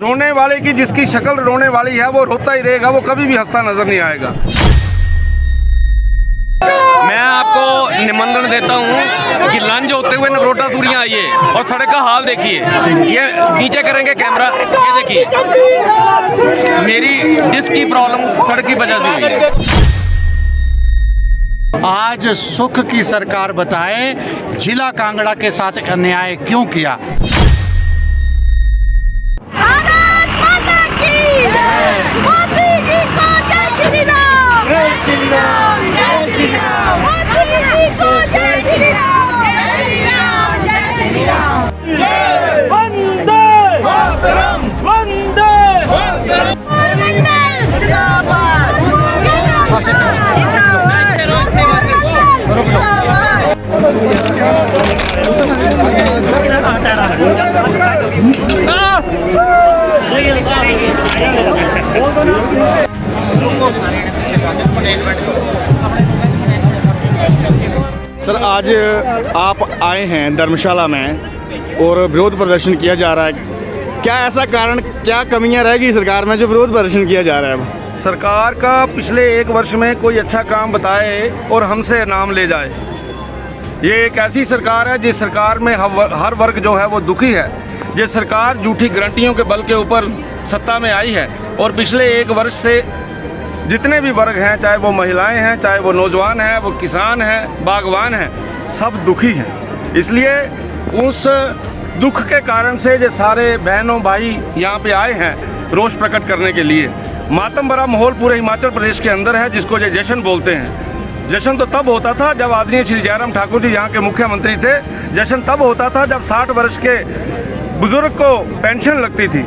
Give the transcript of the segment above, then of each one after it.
रोने वाले की जिसकी शक्ल रोने वाली है वो रोता ही रहेगा, वो कभी भी हंसता नजर नहीं आएगा। मैं आपको निमंत्रण देता हूँ कि लंच होते हुए नगरोटा सूरियाँ आइए और सड़क का हाल देखिए। ये नीचे करेंगे कैमरा, ये देखिए मेरी डिस्क की प्रॉब्लम सड़क की वजह से हुई है। आज सुख की सरकार बताए जिला कांगड़ा के साथ अन्याय क्यों किया। सर, आज आप आए हैं धर्मशाला में और विरोध प्रदर्शन किया जा रहा है। क्या ऐसा कारण, क्या कमियां रहेगी सरकार में जो विरोध प्रदर्शन किया जा रहा है अब? सरकार का पिछले एक वर्ष में कोई अच्छा काम बताए और हमसे नाम ले जाए। ये एक ऐसी सरकार है जिस सरकार में हर वर्ग जो है वो दुखी है। ये सरकार झूठी गारंटियों के बल के ऊपर सत्ता में आई है और पिछले एक वर्ष से जितने भी वर्ग हैं, चाहे वो महिलाएं हैं, चाहे वो नौजवान हैं, वो किसान हैं, बागवान हैं, सब दुखी हैं। इसलिए उस दुख के कारण से जो सारे बहनों भाई यहाँ पे आए हैं रोष प्रकट करने के लिए। मातम भरा माहौल पूरे हिमाचल प्रदेश के अंदर है, जिसको ये जश्न बोलते हैं। जश्न तो तब होता था जब आदरणीय श्री जयराम ठाकुर जी यहाँ के मुख्यमंत्री थे। जश्न तब होता था जब 60 वर्ष के बुजुर्ग को पेंशन लगती थी।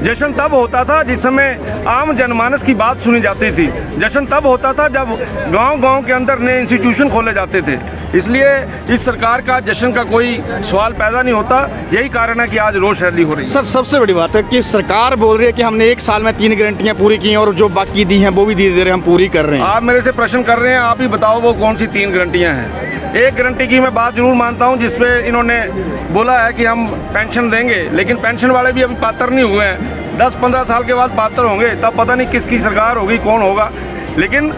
जश्न तब होता था जिस समय आम जनमानस की बात सुनी जाती थी। जश्न तब होता था जब गांव-गांव के अंदर नए इंस्टीट्यूशन खोले जाते थे। इसलिए इस सरकार का जश्न का कोई सवाल पैदा नहीं होता। यही कारण है कि आज रोष रैली हो रही है। सर, सबसे बड़ी बात है कि सरकार बोल रही है कि हमने एक साल में 3 गारंटियां पूरी की और जो बाकी दी हैं वो भी धीरे धीरे हम पूरी कर रहे हैं। आप मेरे से प्रश्न कर रहे हैं, आप ही बताओ वो कौन सी 3 गारंटियाँ हैं। एक गारंटी की मैं बात जरूर मानता हूँ जिसपे इन्होंने बोला है कि हम पेंशन देंगे, लेकिन पेंशन वाले भी अभी पात्र नहीं हुए हैं। 10-15 साल के बाद पात्र होंगे, तब पता नहीं किसकी सरकार होगी, कौन होगा। लेकिन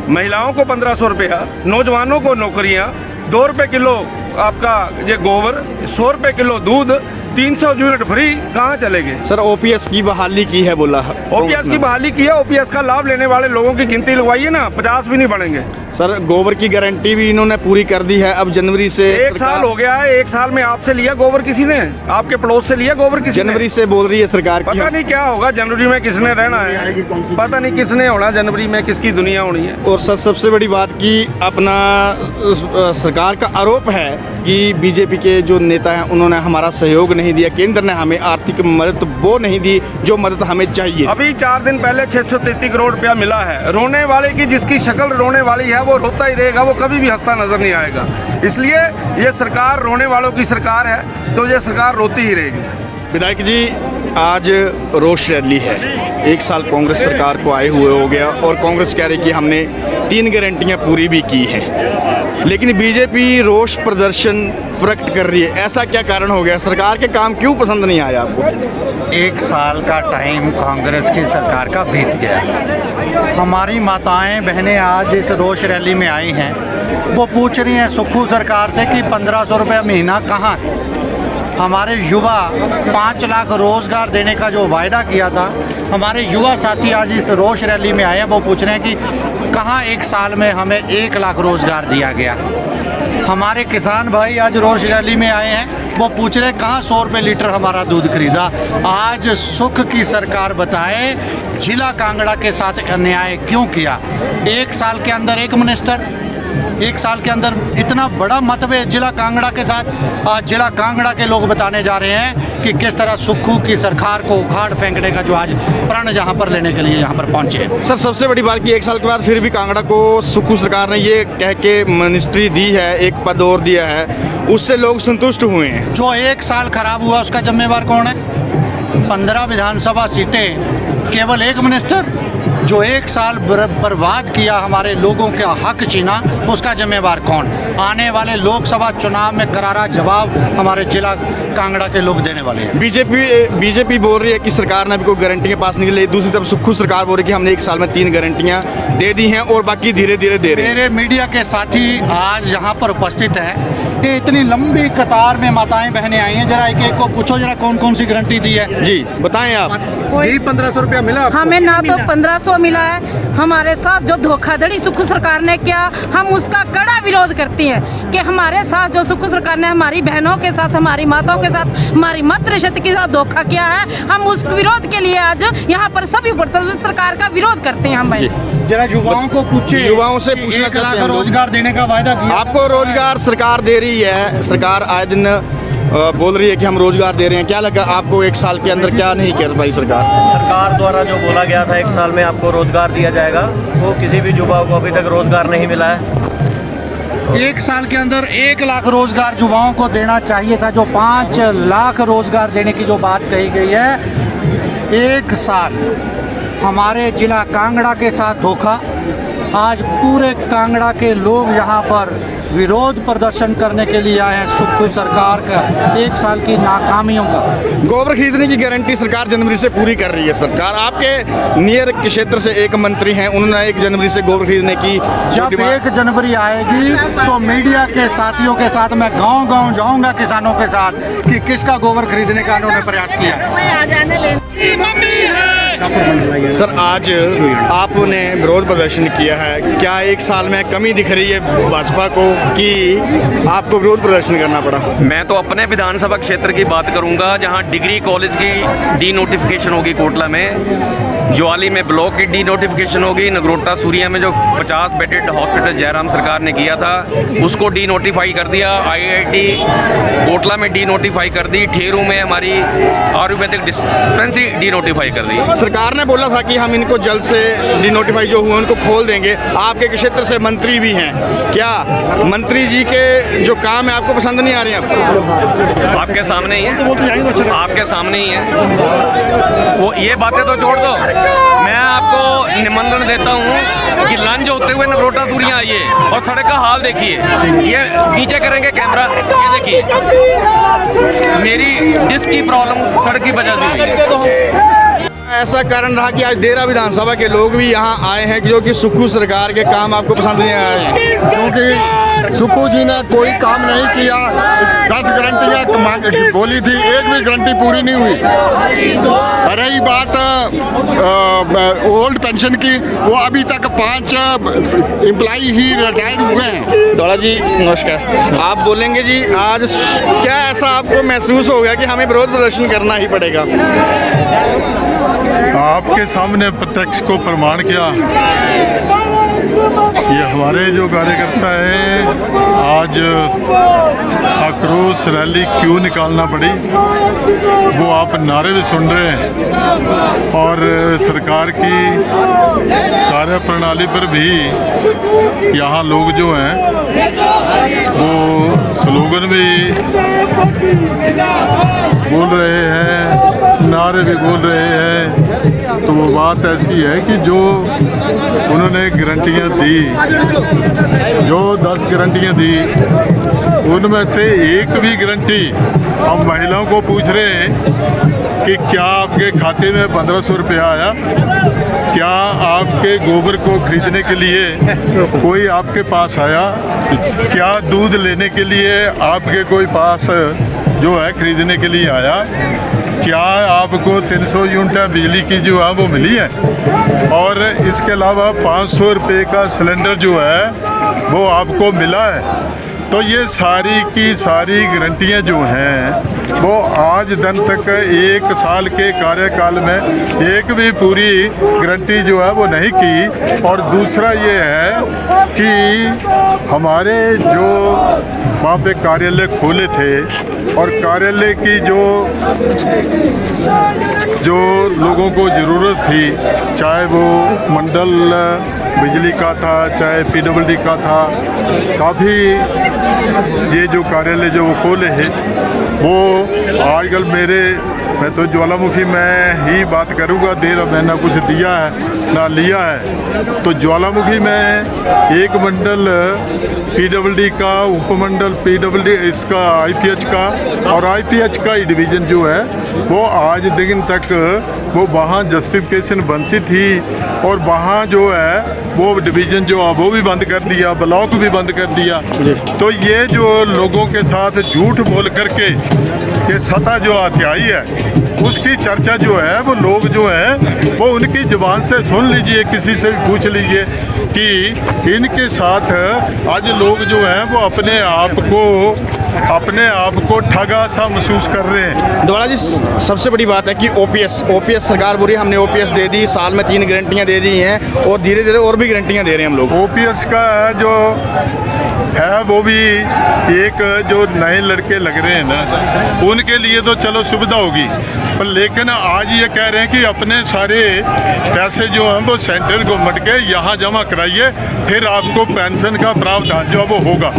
महिलाओं को 1500 रुपया, नौजवानों को नौकरियाँ, 2 रुपये किलो आपका ये गोबर, 100 रुपये किलो दूध, 300 यूनिट फ्री, कहाँ चलेंगे? सर, ओपीएस की बहाली की है बोला। ओपीएस की बहाली की है। ओपीएस का लाभ लेने वाले लोगों की गिनती लगवाइए ना, 50 भी नहीं बढ़ेंगे। सर, गोबर की गारंटी भी इन्होंने पूरी कर दी है। अब जनवरी से 1 साल हो गया है। 1 साल में आपसे लिया गोबर किसी ने? आपके पड़ोस से लिया गोबर किसी ने? जनवरी से बोल रही है सरकार। पता नहीं क्या होगा जनवरी में, किसने रहना है, पता नहीं किसने होना जनवरी में, किसकी दुनिया होनी है। और सर, सबसे बड़ी बात कि अपना सरकार का आरोप है कि बीजेपी के जो नेता हैं उन्होंने हमारा सहयोग नहीं दिया। केंद्र ने हमें आर्थिक मदद वो नहीं दी जो मदद हमें चाहिए। अभी 4 दिन पहले 633 करोड़ रुपया मिला है। रोने वाले की जिसकी शक्ल रोने वाली है वो रोता ही रहेगा, वो कभी भी हंसता नजर नहीं आएगा। इसलिए ये सरकार रोने वालों की सरकार है, तो ये सरकार रोती ही रहेगी। विधायक जी, आज रोष रैली है। 1 साल कांग्रेस सरकार को आए हुए हो गया और कांग्रेस कह रही कि हमने 3 गारंटियां पूरी भी की हैं, लेकिन बीजेपी रोष प्रदर्शन प्रकट कर रही है। ऐसा क्या कारण हो गया? सरकार के काम क्यों पसंद नहीं आया आपको? 1 साल का टाइम कांग्रेस की सरकार का बीत गया। हमारी माताएं बहनें आज इस रोष रैली में आई हैं, वो पूछ रही हैं सुक्खू सरकार से कि 1500 रुपये महीना कहाँ है। हमारे युवा 5 लाख रोज़गार देने का जो वायदा किया था, हमारे युवा साथी आज इस रोष रैली में आए हैं। वो पूछ रहे हैं कि कहाँ 1 साल में हमें 1 लाख रोज़गार दिया गया। हमारे किसान भाई आज रोष रैली में आए हैं, वो पूछ रहे हैं कहाँ 100 रुपये लीटर हमारा दूध खरीदा। आज सुख की सरकार बताए जिला कांगड़ा के साथ अन्याय क्यों किया। 1 साल के अंदर 1 मिनिस्टर, 1 साल के अंदर इतना बड़ा मतभेद जिला कांगड़ा के साथ। आज जिला कांगड़ा के लोग बताने जा रहे हैं कि किस तरह सुक्खू की सरकार को उखाड़ फेंकने का जो आज प्रण जहां पर लेने के लिए यहाँ पर पहुंचे। सर, सबसे बड़ी बात कि 1 साल के बाद फिर भी कांगड़ा को सुक्खू सरकार ने ये कह के मिनिस्ट्री दी है, एक पद और दिया है, उससे लोग संतुष्ट हुए हैं। जो 1 साल खराब हुआ उसका जिम्मेवार कौन है? 15 विधानसभा सीटें, केवल 1 मिनिस्टर। जो एक साल बर्बाद किया, हमारे लोगों का हक छीना, उसका जिम्मेवार कौन? आने वाले लोकसभा चुनाव में करारा जवाब हमारे जिला कांगड़ा के लोग देने वाले हैं। बीजेपी बोल रही है कि सरकार ने अभी कोई गारंटियाँ पास नहीं की, लेकिन दूसरी तरफ सुक्खू सरकार बोल रही है कि हमने एक साल में 3 गारंटियाँ दे दी हैं और बाकी धीरे धीरे दे रहे हैं। मेरे मीडिया के साथी आज यहाँ पर उपस्थित हैं कि इतनी लंबी कतार में माताएं बहनें आई हैं, जरा एक को पूछो जरा कौन कौन सी गारंटी दी है। जी बताएं आप। यही 1500 रुपया मिला आपको? हमें ना तो 1500 मिला है, हमारे साथ जो धोखाधड़ी सुक्खू सरकार ने किया, हम उसका कड़ा विरोध करते हैं कि हमारे साथ जो सुक्खू सरकार ने हमारी बहनों के साथ, हमारी माताओं के साथ, हमारी मातृ शक्ति के साथ धोखा किया है, हम उस विरोध के लिए आज यहाँ पर सभी सरकार का विरोध करते हैं हम भाई। जरा युवाओं को पूछे, युवाओं से पूछना चाहते हैं, रोजगार देने का वायदा किया, आपको रोजगार सरकार दे रही है, सरकार आए दिन बोल रही है कि हम रोजगार दे रहे हैं, क्या लगा आपको एक साल के अंदर क्या नहीं कर पाई सरकार? सरकार द्वारा जो बोला गया था 1 साल में आपको रोजगार दिया जाएगा, वो किसी भी युवा को अभी तक रोजगार नहीं मिला है। 1 साल के अंदर 1 लाख रोजगार युवाओं को देना चाहिए था। जो 5 लाख रोजगार देने की जो बात कही गई है, 1 साल हमारे जिला कांगड़ा के साथ धोखा। आज पूरे कांगड़ा के लोग यहाँ पर विरोध प्रदर्शन करने के लिए आए हैं सुक्खू सरकार का 1 साल की नाकामियों का। गोबर खरीदने की गारंटी सरकार जनवरी से पूरी कर रही है। सरकार आपके नियर क्षेत्र से एक मंत्री हैं, उन्होंने 1 जनवरी से गोबर खरीदने की जब 1 जनवरी आएगी तो मीडिया के साथियों के साथ मैं गांव-गांव जाऊंगा किसानों के साथ कि किसका गोबर खरीदने का उन्होंने प्रयास किया है। सर आज आपने विरोध प्रदर्शन किया है, क्या 1 साल में कमी दिख रही है भाजपा को कि आपको विरोध प्रदर्शन करना पड़ा? मैं तो अपने विधानसभा क्षेत्र की बात करूंगा, जहां डिग्री कॉलेज की डी नोटिफिकेशन होगी कोटला में, ज्वाली में ब्लॉक की डी नोटिफिकेशन होगी, नगरोटा सूरिया में जो 50 बेडेड हॉस्पिटल जयराम सरकार ने किया था उसको डी नोटिफाई कर दिया, IIT कोटला में डी नोटिफाई कर दी, ठेरू में हमारी आयुर्वेदिक डिस्पेंसरी डी नोटिफाई कर दी। सरकार ने बोला था कि हम इनको जल्द से डी नोटिफाई जो हुए उनको खोल देंगे। आपके क्षेत्र से मंत्री भी हैं, क्या मंत्री जी के जो काम है आपको पसंद नहीं आ रहे हैं? आपके सामने ही है, आपके सामने ही है, वो ये बातें तो छोड़ दो। मैं आपको निमंत्रण देता हूँ कि लंच होते हुए नगरोटा सूरियाँ आइए और सड़क का हाल देखिए, ये नीचे करेंगे कैमरा, ये देखिए मेरी डिस्क की प्रॉब्लम उस सड़क की वजह से हुई है। ऐसा कारण रहा कि आज देरा विधानसभा के लोग भी यहाँ आए हैं जो कि सुक्खू सरकार के काम आपको पसंद नहीं आ रहे हैं, क्योंकि सुक्खू जी ने कोई काम नहीं किया। 10 गारंटियाँ बोली थी, एक भी गारंटी पूरी नहीं हुई। रही बात ओल्ड पेंशन की, वो अभी तक 5 एम्प्लॉई ही रिटायर हुए हैं। दौड़ा जी नमस्कार, आप बोलेंगे जी आज क्या ऐसा आपको महसूस हो गया कि हमें विरोध प्रदर्शन करना ही पड़ेगा? आपके सामने प्रत्यक्ष को प्रमाण किया। ये हमारे जो कार्यकर्ता हैं, आज आक्रोश रैली क्यों निकालना पड़ी वो आप नारे भी सुन रहे हैं, और सरकार की कार्यप्रणाली पर भी यहाँ लोग जो हैं वो स्लोगन भी बोल रहे हैं, नारे भी बोल रहे हैं। तो वो बात ऐसी है कि जो उन्होंने गारंटियाँ दी, जो 10 गारंटियाँ दी, उनमें से एक भी गारंटी हम महिलाओं को पूछ रहे हैं कि क्या आपके खाते में 1500 रुपया आया? क्या आपके गोबर को खरीदने के लिए कोई आपके पास आया? क्या दूध लेने के लिए आपके कोई पास जो है खरीदने के लिए आया? क्या आपको 300 यूनिट बिजली की जो है वो मिली है? और इसके अलावा 500 रुपये का सिलेंडर जो है वो आपको मिला है? तो ये सारी की सारी गारंटियाँ जो हैं वो आज दिन तक 1 साल के कार्यकाल में एक भी पूरी गारंटी जो है वो नहीं की। और दूसरा ये है कि हमारे जो वहाँ पे कार्यालय खोले थे और कार्यालय की जो लोगों को ज़रूरत थी, चाहे वो मंडल बिजली का था, चाहे PWD का था, काफ़ी ये जो कार्यालय जो वो खोले हैं वो आजकल मेरे मैं तो ज्वालामुखी में ही बात करूँगा। देर मैंने कुछ दिया है ना लिया है। तो ज्वालामुखी में एक मंडल पीडब्ल्यूडी का, उपमंडल पीडब्ल्यूडी इसका आईपीएच का और आईपीएच का ही डिवीज़न जो है वो आज दिन तक वो वहाँ जस्टिफिकेशन बनती थी और वहाँ जो है वो डिवीज़न जो है वो भी बंद कर दिया, ब्लॉक भी बंद कर दिया। तो ये जो लोगों के साथ झूठ बोल करके ये सत्ता जो आती आई है उसकी चर्चा जो है वो लोग जो है वो उनकी ज़ुबान से सुन लीजिए, किसी से भी पूछ लीजिए कि इनके साथ आज लोग जो हैं वो अपने आप को ठगा सा महसूस कर रहे हैं। द्वारा जी सबसे बड़ी बात है कि ओपीएस सरकार बोली हमने ओपीएस दे दी, साल में 3 गारंटियाँ दे दी हैं और धीरे धीरे और भी गारंटियाँ दे रहे हैं हम लोग। ओपीएस का जो है वो भी एक जो नए लड़के लग रहे हैं ना उनके लिए तो चलो सुविधा होगी, पर लेकिन आज ये कह रहे हैं कि अपने सारे पैसे जो हैं वो सेंट्रल गवर्नमेंट के यहाँ जमा कराइए, फिर आपको पेंशन का प्रावधान जो वो होगा।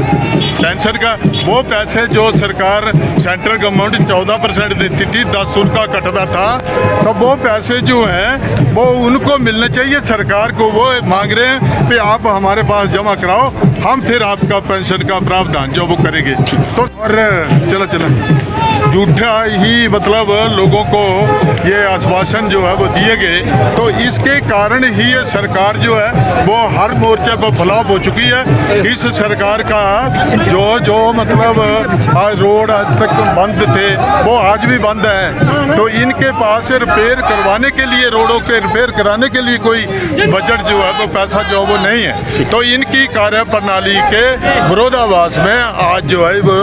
पेंशन का वो पैसे जो सरकार सेंट्रल गवर्नमेंट 14% देती थी, 10 उनका कटता था, तो वो पैसे जो हैं वो उनको मिलने चाहिए। सरकार को वो मांग रहे हैं कि आप हमारे पास जमा कराओ, हम फिर आपका पेंशन का प्रावधान जो वो करेंगे। तो और चलो झूठा ही मतलब लोगों को ये आश्वासन जो है वो दिए गए, तो इसके कारण ही ये सरकार जो है वो हर मोर्चे पर फ्लॉप हो चुकी है। इस सरकार का जो मतलब आज रोड आज तक बंद थे वो आज भी बंद है, तो इनके पास रिपेयर करवाने के लिए, रोडों के रिपेयर कराने के लिए कोई बजट जो है वो पैसा जो वो नहीं है। तो इनकी कार्यप्रणाली के विरोधाभास में आज जो है वो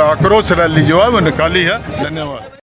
आक्रोश रैली जो है वो निकाली है। धन्यवाद।